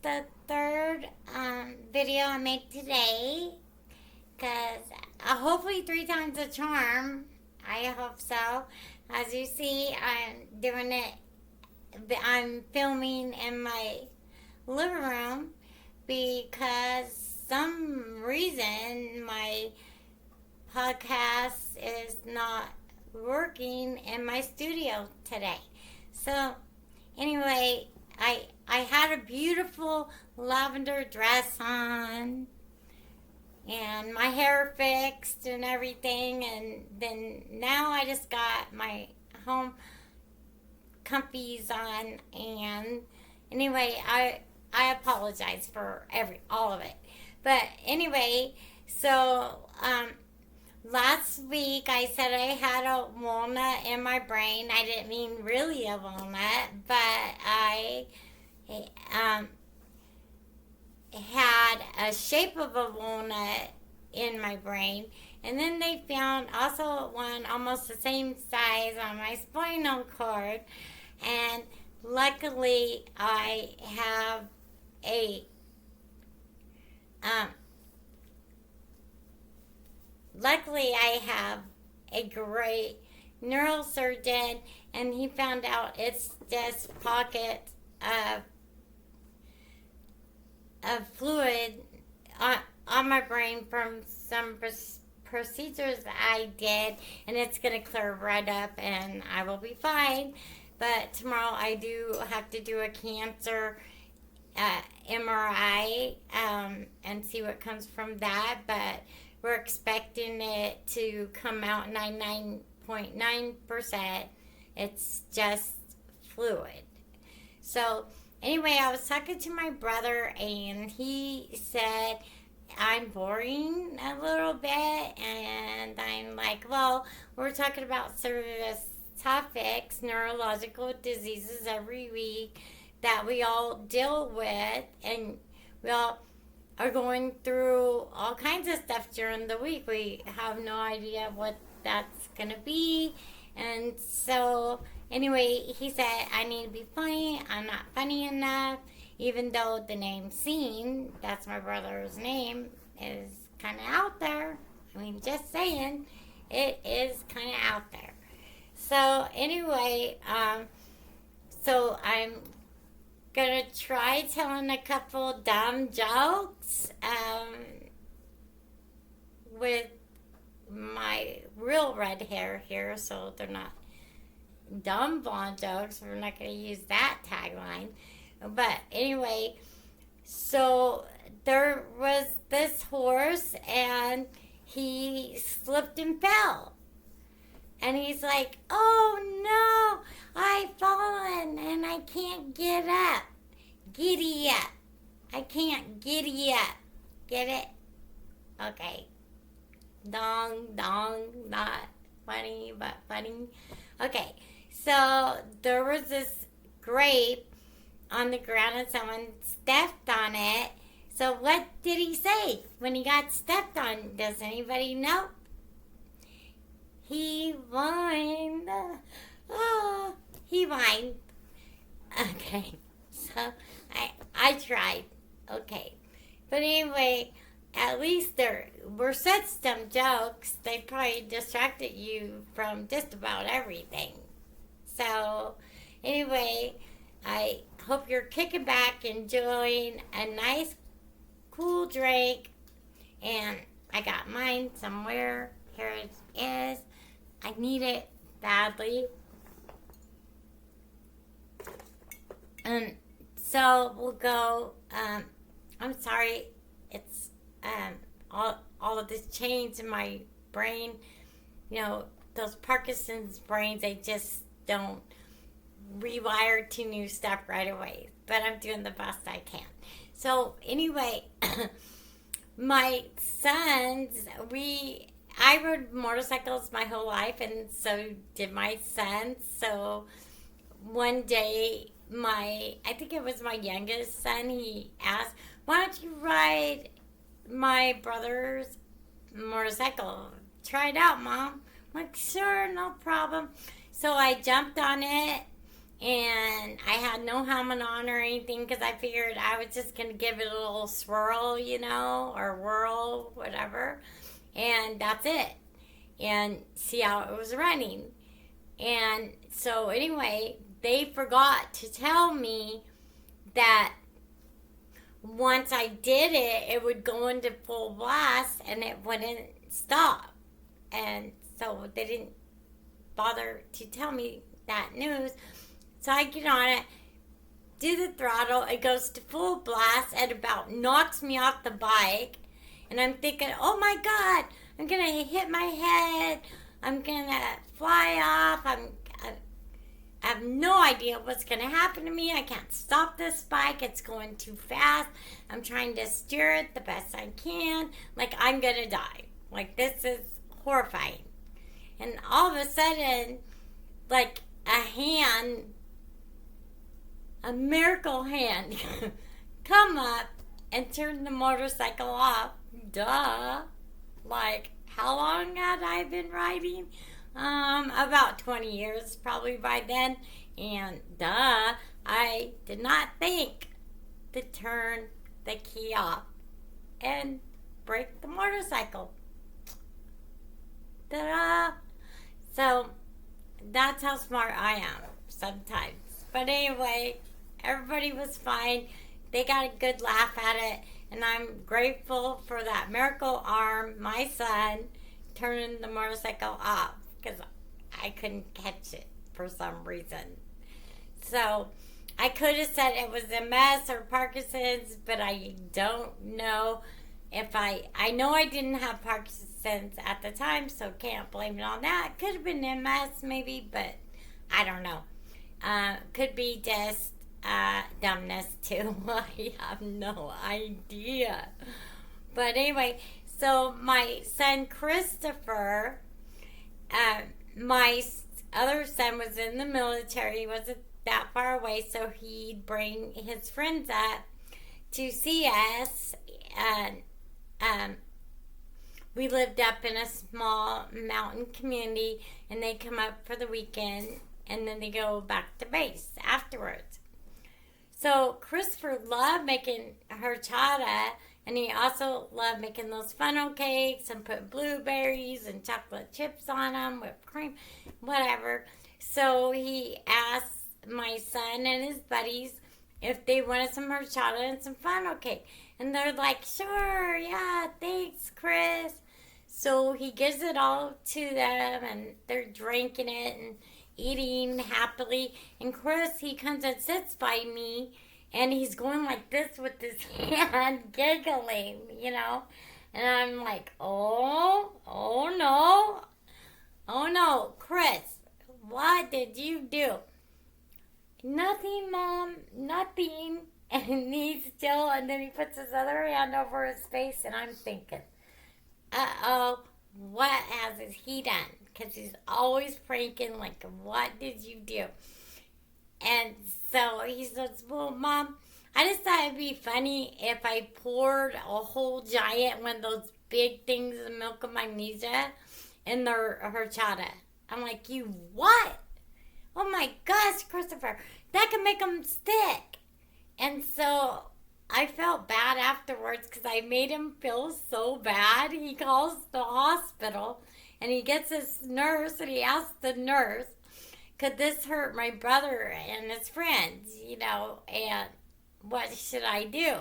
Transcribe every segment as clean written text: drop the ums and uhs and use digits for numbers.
the third video I make today. Because hopefully three times a charm. I hope so. As you see, I'm doing it. I'm filming in my living room because some reason my podcast is not working in my studio today. So anyway, I had a beautiful lavender dress on and my hair fixed and everything, and then now I just got my home comfies on, and anyway, I apologize for all of it. But anyway, so last week I said I had a walnut in my brain. I didn't mean really a walnut, but I had a shape of a walnut in my brain. And then they found also one almost the same size on my spinal cord. And luckily I have a great neurosurgeon, and he found out it's just pocket of fluid on my brain from some procedures I did, and it's going to clear right up and I will be fine. But tomorrow I do have to do a cancer MRI and see what comes from that, but we're expecting it to come out 99.9%. It's just fluid. So anyway, I was talking to my brother, and he said I'm boring a little bit, and I'm like, well, we're talking about serious topics, neurological diseases every week that we all deal with, and we all are going through all kinds of stuff during the week. We have no idea what that's going to be. And so anyway, he said I need to be funny. I'm not funny enough, even though the name Scene, that's my brother's name, is kind of out there. I mean, just saying, it is kind of out there. So anyway, so I'm gonna try telling a couple dumb jokes with my real red hair here, so they're not dumb blonde jokes. We're not gonna use that tagline. But anyway, so there was this horse, and he slipped and fell. And he's like, oh no, I've fallen and I can't get up. Giddy up. I can't giddy up. Get it? Okay. Dong, dong, not funny, but funny. Okay, so there was this grape on the ground and someone stepped on it. So what did he say when he got stepped on? Does anybody know? He whined. Oh, he whined. Okay, so I tried. Okay, but anyway, at least there were such dumb jokes. They probably distracted you from just about everything. So anyway, I hope you're kicking back, enjoying a nice, cool drink, and I got mine somewhere. Here it is. I need it badly. And so we'll go. I'm sorry. It's all of this change in my brain. You know, those Parkinson's brains, they just don't rewire to new stuff right away. But I'm doing the best I can. So anyway, my sons, I rode motorcycles my whole life, and so did my sons. So one day, I think it was my youngest son, he asked, why don't you ride my brother's motorcycle? Try it out, Mom. I'm like, sure, no problem. So I jumped on it, and I had no helmet on or anything because I figured I was just going to give it a little swirl, or whirl, whatever, and that's it, and see how it was running. And so, anyway, they forgot to tell me that once I did it, it would go into full blast and it wouldn't stop. And so they didn't bother to tell me that news. So I get on it, do the throttle, it goes to full blast and about knocks me off the bike. And I'm thinking, oh my God, I'm going to hit my head. I'm going to fly off. I have no idea what's going to happen to me. I can't stop this bike. It's going too fast. I'm trying to steer it the best I can. Like, I'm going to die. Like, this is horrifying. And all of a sudden, like, a miracle hand, come up and turn the motorcycle off. Duh. Like, how long had I been riding? About 20 years probably by then. And duh, I did not think to turn the key off and break the motorcycle. Ta-da! So that's how smart I am sometimes. But anyway, everybody was fine. They got a good laugh at it. And I'm grateful for that miracle arm, my son, turning the motorcycle off because I couldn't catch it for some reason. So I could have said it was MS or Parkinson's, but I don't know if I know I didn't have Parkinson's at the time, so can't blame it on that. Could have been MS maybe, but I don't know. Could be just dumbness too. I have no idea. But anyway, so my son Christopher, my other son was in the military. He wasn't that far away, so he'd bring his friends up to see us. And we lived up in a small mountain community, and they come up for the weekend, and then they go back to base afterwards. So Christopher loved making horchata, and he also loved making those funnel cakes and put blueberries and chocolate chips on them, whipped cream, whatever. So he asked my son and his buddies if they wanted some horchata and some funnel cake. And they're like, sure, yeah, thanks, Chris. So he gives it all to them, and they're drinking it and eating happily. And Chris, he comes and sits by me, and he's going like this with his hand, giggling, And I'm like, oh no, Chris, what did you do? Nothing, Mom, nothing. And he's still, and then he puts his other hand over his face, and I'm thinking, uh-oh, what has he done? Because he's always pranking, like, what did you do? And so he says, well, Mom, I just thought it'd be funny if I poured a whole giant one of those big things of milk of magnesia in the horchata. I'm like, you what? Oh my gosh, Christopher, that could make them stick. And so I felt bad afterwards because I made him feel so bad. He calls the hospital and he gets his nurse and he asks the nurse, could this hurt my brother and his friends, and what should I do?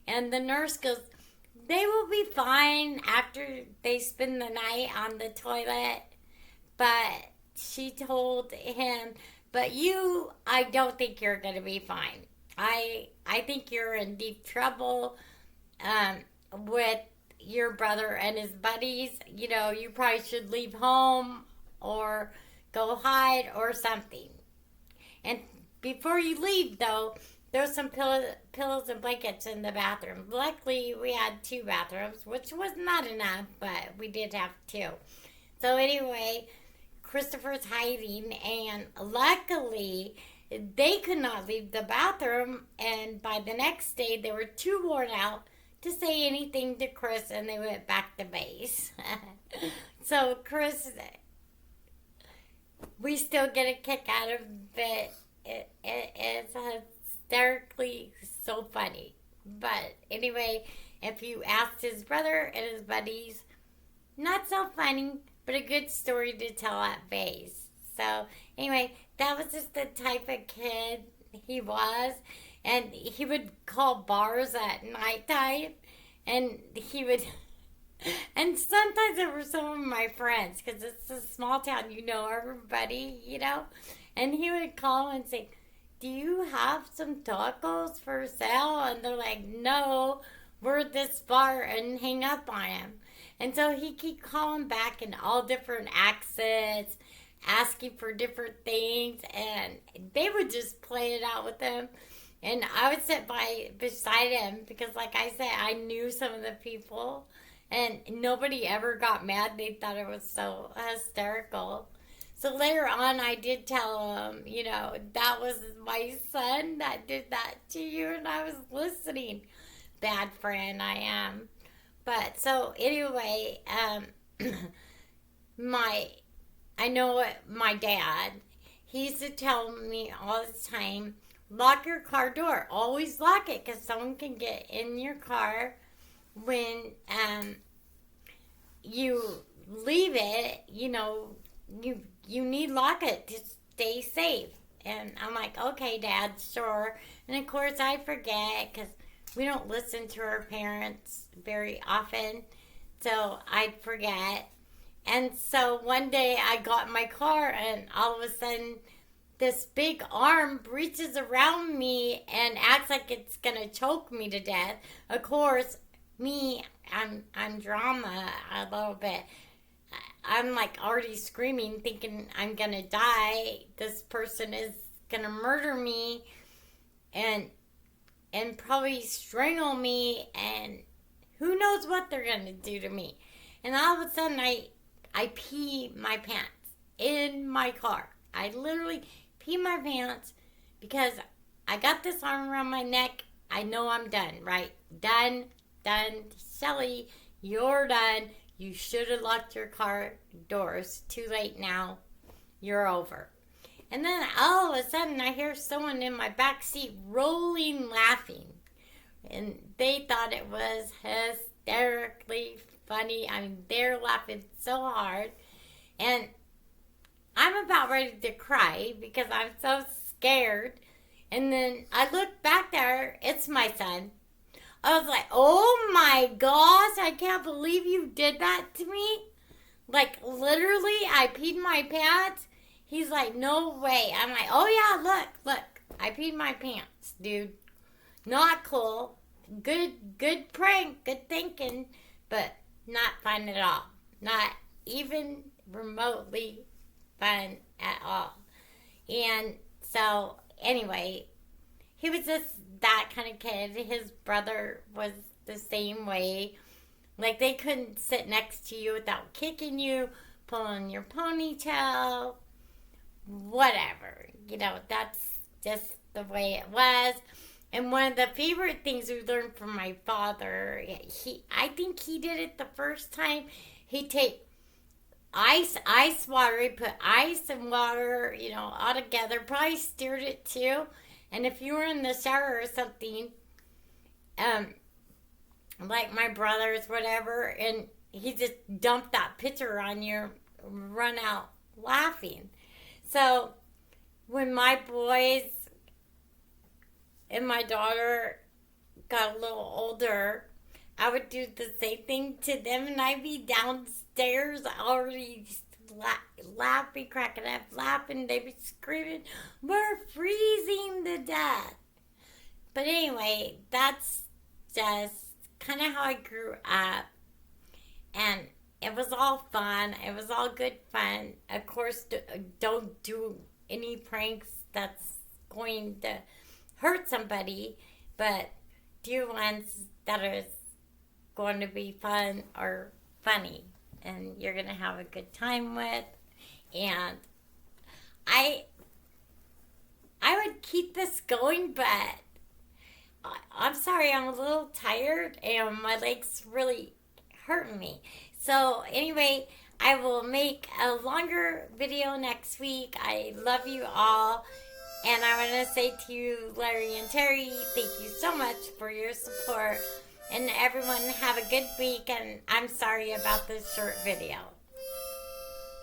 And the nurse goes, they will be fine after they spend the night on the toilet. But she told him, but I don't think you're going to be fine. I think you're in deep trouble with your brother and his buddies. You probably should leave home or go hide or something. And before you leave, though, there's some pillows and blankets in the bathroom. Luckily, we had 2 bathrooms, which was not enough, but we did have 2. So anyway, Christopher's hiding, and luckily, they could not leave the bathroom, and by the next day, they were too worn out to say anything to Chris, and they went back to base. So Chris we still get a kick out of it. It's hysterically so funny. But anyway, if you asked his brother and his buddies, not so funny, but a good story to tell at base. So anyway, that was just the type of kid he was. And he would call bars at nighttime. And he would, and sometimes it were some of my friends, because it's a small town, you know everybody, you know. And he would call and say, "Do you have some tacos for sale?" And they're like, "No, we're at this bar," and hang up on him. And so he keep calling back in all different accents, asking for different things, and they would just play it out with him. And I would sit beside him because, like I said, I knew some of the people, and nobody ever got mad. They thought it was so hysterical. So later on, I did tell him, that was my son that did that to you, and I was listening. Bad friend I am. But so anyway, my I know what my dad, he used to tell me all the time, lock your car door. Always lock it, because someone can get in your car when you leave it. You need lock it to stay safe. And I'm like, okay, Dad, sure. And of course I forget, because we don't listen to our parents very often. So I'd forget. And so one day I got in my car, and all of a sudden this big arm reaches around me and acts like it's gonna choke me to death. Of course, I'm drama a little bit. I'm like already screaming, thinking I'm gonna die. This person is gonna murder me and probably strangle me, and who knows what they're gonna do to me. And all of a sudden I pee my pants in my car. I literally pee my pants because I got this arm around my neck. I know I'm done, right? Done. Shelly, you're done. You should have locked your car doors. Too late now. You're over. And then all of a sudden I hear someone in my back seat rolling laughing. And they thought it was hysterically funny. I mean, they're laughing so hard. And I'm about ready to cry because I'm so scared. And then I look back there. It's my son. I was like, oh my gosh, I can't believe you did that to me. Like, literally, I peed my pants. He's like, no way. I'm like, oh yeah, look. I peed my pants, dude. Not cool. Good prank. Good thinking. But not fun at all. Not even remotely fun at all. And so, anyway, he was just that kind of kid. His brother was the same way. Like, they couldn't sit next to you without kicking you, pulling your ponytail, whatever. That's just the way it was. And one of the favorite things we learned from my father, I think he did it the first time. He'd take ice water. He put ice and water, all together. Probably stirred it too. And if you were in the shower or something, like my brothers, whatever, and he just dumped that pitcher on you, run out laughing. So when my boys and my daughter got a little older, I would do the same thing to them, and I'd be downstairs already laughing, cracking up, laughing. They'd be screaming, "We're freezing to death." But anyway, that's just kind of how I grew up. And it was all fun. It was all good fun. Of course, don't do any pranks that's going to hurt somebody, but do ones that are going to be fun or funny and you're going to have a good time with. And I would keep this going, but I'm sorry, I'm a little tired and my legs really hurting me. So anyway, I will make a longer video next week. I love you all. And I want to say to you, Larry and Terry, thank you so much for your support. And everyone have a good week. And I'm sorry about this short video.